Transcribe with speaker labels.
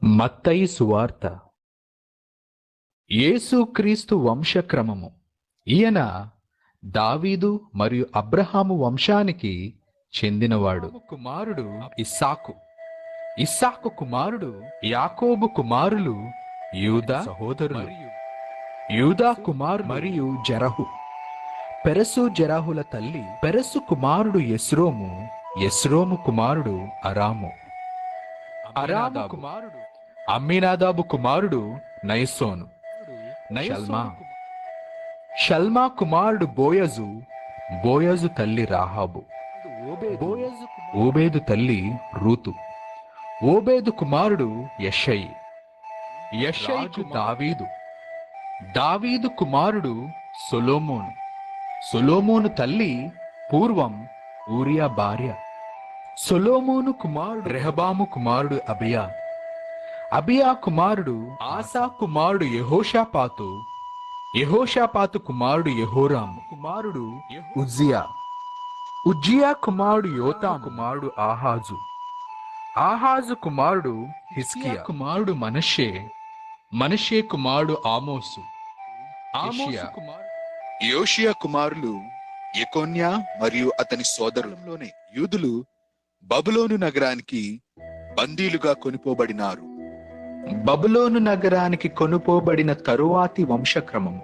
Speaker 1: మత్తయి సువార్త. యేసుక్రీస్తు వంశక్రమము. ఈయన దావీదు మరియు అబ్రహాము వంశానికి చెందినవాడు. కుమారుడు ఇస్సాకు, ఇస్సాకు కుమారుడు యాకోబు కుమారులు యూదా సహోదరులు, యూదా కుమారుడు మరియు జెరహు. పెరెసు జెరహుల తల్లి. పెరెసు కుమారుడు యెస్రోము, యెస్రోము కుమారుడు అరాము, అరాము కుమారుడు అమ్మినాదాబు కుమారుడు నయసోను, షల్మా, షల్మా కుమారుడు బోయజు, బోయజు తల్లి రాహాబు, ఓబేదు తల్లి రూతు, ఓబేదు కుమారుడు యెషయి, యెషయికు దావీదు, దావీదు కుమారుడు సొలొమోను, సొలొమోను తల్లి పూర్వం ఊరియా భార్య. సొలొమోను కుమారుడు రెహబాము కుమారుడు అబియా, అబియా కుమారుడు ఆసా కుమారుడు యెహోషాపాతు, యెహోషాపాతు కుమారుడు యెహోరాము కుమారుడు ఉజ్జియా, ఉజ్జియా కుమారుడు యోతాము కుమారుడు ఆహాజు, ఆహాజు కుమారుడు హిజ్కియా కుమారుడు మనష్షే, మనష్షే కుమారుడు ఆమోసు, ఆమోసు కుమారుడు
Speaker 2: యోషియా కుమారులు యెకొన్యా మరియు అతని సోదరులంలోనే యూదులు బబులోను నగరానికి బందీలుగా కొనిపోబడినారు.
Speaker 1: బబులోను నగరానికి కొనుపోబడిన తరువాతి వంశక్రమము.